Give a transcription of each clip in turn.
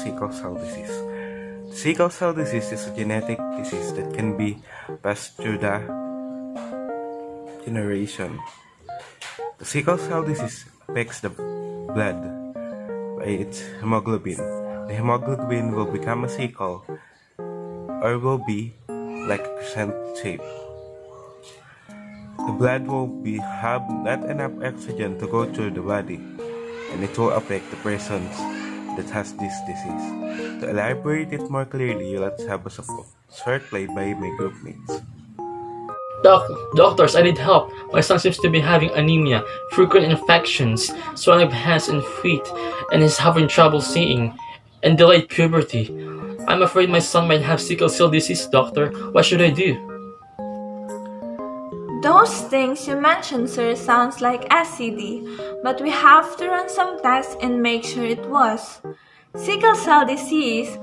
sickle cell disease. Sickle cell disease is a genetic disease that can be passed through the generation. The sickle cell disease affects the blood by its hemoglobin. The hemoglobin will become a sickle or will be like a crescent shape. The blood will have not enough oxygen to go through the body, and it will affect the persons that has this disease. To elaborate it more clearly, let's have a short play by my groupmates. Doctors, I need help. My son seems to be having anemia, frequent infections, swelling of hands and feet, and is having trouble seeing, and delayed puberty. I'm afraid my son might have sickle cell disease, doctor. What should I do? Those things you mentioned, sir, sounds like SCD, but we have to run some tests and make sure it was. Sickle cell disease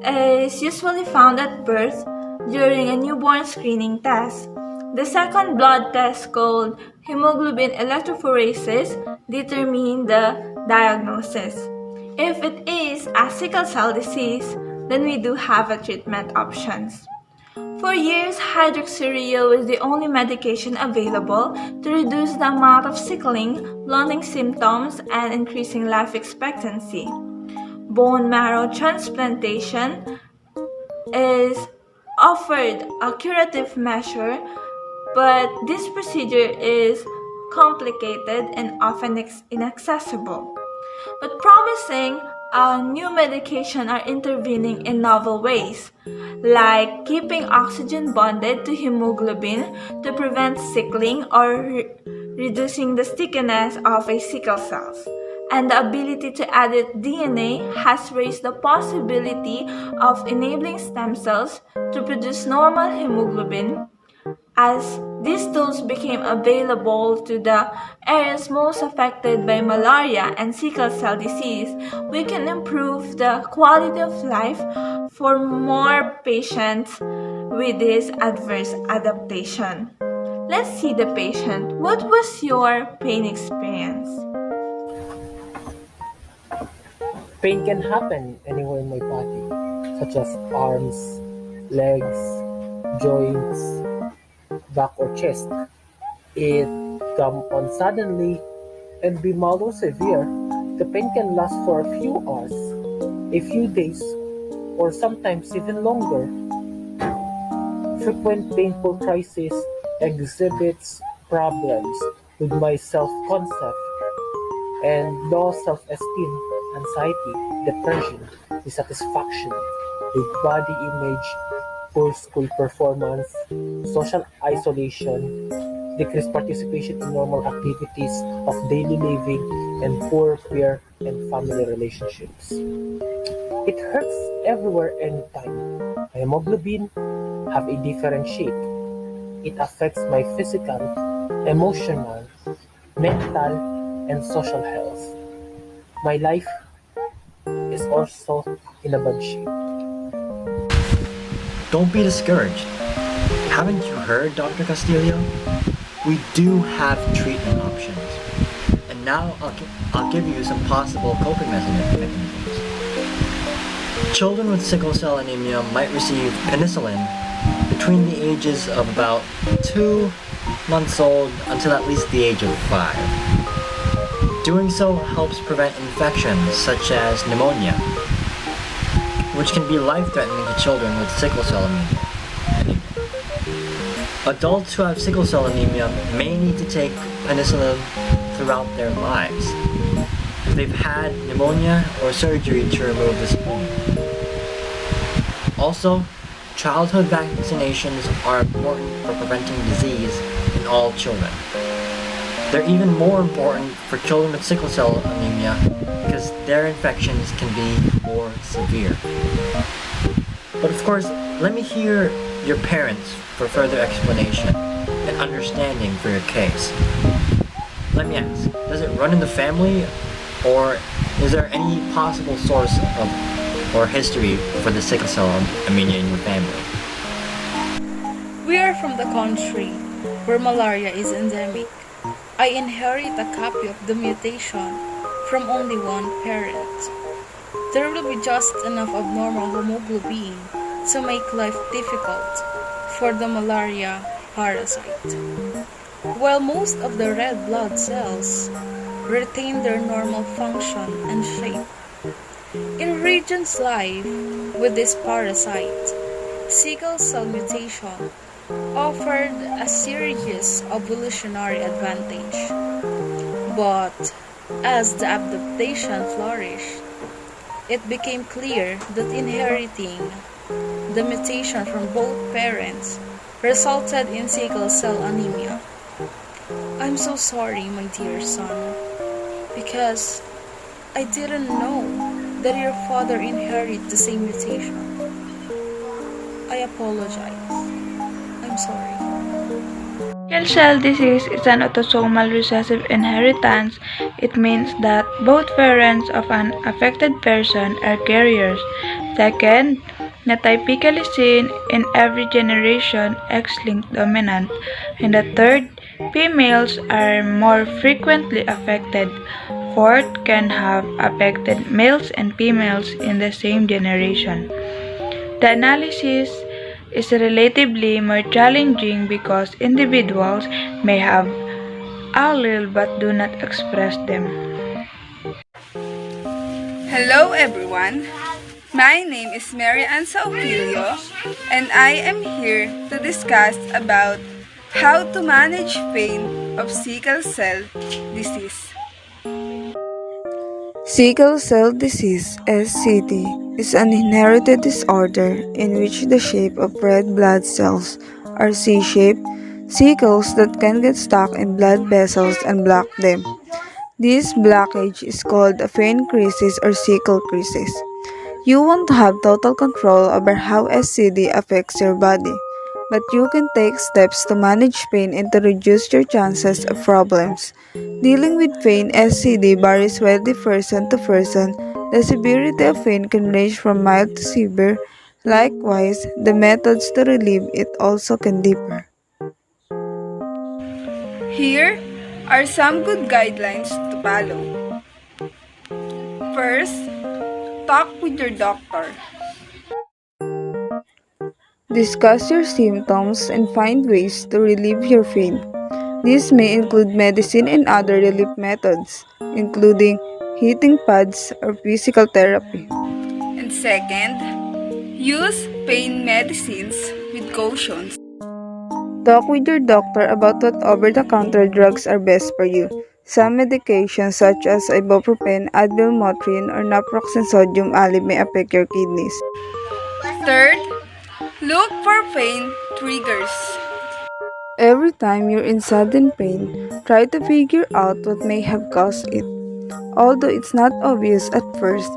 is usually found at birth during a newborn screening test. The second blood test, called hemoglobin electrophoresis, determines the diagnosis. If it is a sickle cell disease, then we do have a treatment options. For years, hydroxyurea was the only medication available to reduce the amount of sickling, blunting symptoms, and increasing life expectancy. Bone marrow transplantation is offered a curative measure, but this procedure is complicated and often inaccessible. But promising new medication are intervening in novel ways, like keeping oxygen bonded to hemoglobin to prevent sickling or reducing the stickiness of a sickle cells. And the ability to edit DNA has raised the possibility of enabling stem cells to produce normal hemoglobin. As these tools became available to the areas most affected by malaria and sickle cell disease, we can improve the quality of life for more patients with this adverse adaptation. Let's see the patient. What was your pain experience? Pain can happen anywhere in my body, such as arms, legs, joints, back or chest. It come on suddenly and be mild or severe. The pain can last for a few hours, a few days, or sometimes even longer. Frequent painful crisis exhibits problems with my self-concept and low self-esteem, anxiety, depression, dissatisfaction with body image, poor school performance, social isolation, decreased participation in normal activities of daily living, and poor peer and family relationships. It hurts everywhere anytime. My hemoglobin have a different shape. It affects my physical, emotional, mental, and social health. My life is also in a bad shape. Don't be discouraged. Haven't you heard, Dr. Castillo? We do have treatment options. And now I'll give you some possible coping mechanisms. Children with sickle cell anemia might receive penicillin between the ages of about 2 months old until at least the age of 5. Doing so helps prevent infections such as pneumonia, which can be life-threatening to children with sickle cell anemia. Adults who have sickle cell anemia may need to take penicillin throughout their lives if they've had pneumonia or surgery to remove the spleen. Also, childhood vaccinations are important for preventing disease in all children. They're even more important for children with sickle cell anemia because their infections can be more severe. But of course, let me hear your parents for further explanation and understanding for your case. Let me ask, does it run in the family, or is there any possible source of or history for the sickle cell anemia in your family? We are from the country where malaria is endemic. I inherit a copy of the mutation from only one parent. there will be just enough abnormal hemoglobin to make life difficult for the malaria parasite. While most of the red blood cells retain their normal function and shape, in regions live with this parasite, sickle cell mutation offered a serious evolutionary advantage. But as the adaptation flourished, it became clear that inheriting the mutation from both parents resulted in sickle cell anemia. I'm so sorry, my dear son, because I didn't know that your father inherited the same mutation. I apologize. I'm sorry. Sickle cell disease is an autosomal recessive inheritance. It means that both parents of an affected person are carriers. Second, not typically seen in every generation, X-linked dominant. And the third, females are more frequently affected. Fourth, can have affected males and females in the same generation. The analysis is relatively more challenging because individuals may have allele but do not express them. Hello everyone, my name is Mary Ann Saukilio and I am here to discuss about how to manage pain of sickle cell disease. Sickle cell disease (SCD) is an inherited disorder in which the shape of red blood cells are C-shaped sickles that can get stuck in blood vessels and block them. This blockage is called a vein crisis or sickle crisis. You won't have total control over how SCD affects your body, but you can take steps to manage pain and to reduce your chances of problems. Dealing with pain SCD varies widely person to person. The severity of pain can range from mild to severe. Likewise, the methods to relieve it also can differ. Here are some good guidelines to follow. First, talk with your doctor. Discuss your symptoms and find ways to relieve your pain. This may include medicine and other relief methods, including heating pads or physical therapy. And second, use pain medicines with caution. Talk with your doctor about what over-the-counter drugs are best for you. Some medications such as ibuprofen, Advil, Motrin, or naproxen sodium alib may affect your kidneys. Third, look for pain triggers. Every time you're in sudden pain, try to figure out what may have caused it. Although it's not obvious at first,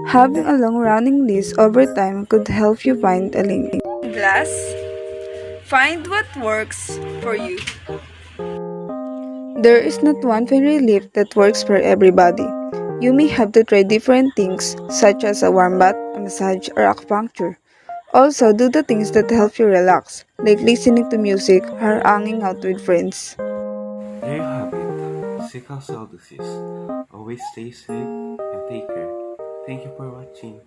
having a long-running list over time could help you find a link. And last, find what works for you. There is not one pain relief that works for everybody. You may have to try different things, such as a warm bath, a massage, or acupuncture. Also, do the things that help you relax, like listening to music or hanging out with friends. There you have it. Sickle cell disease. Always stay safe and take care. Thank you for watching.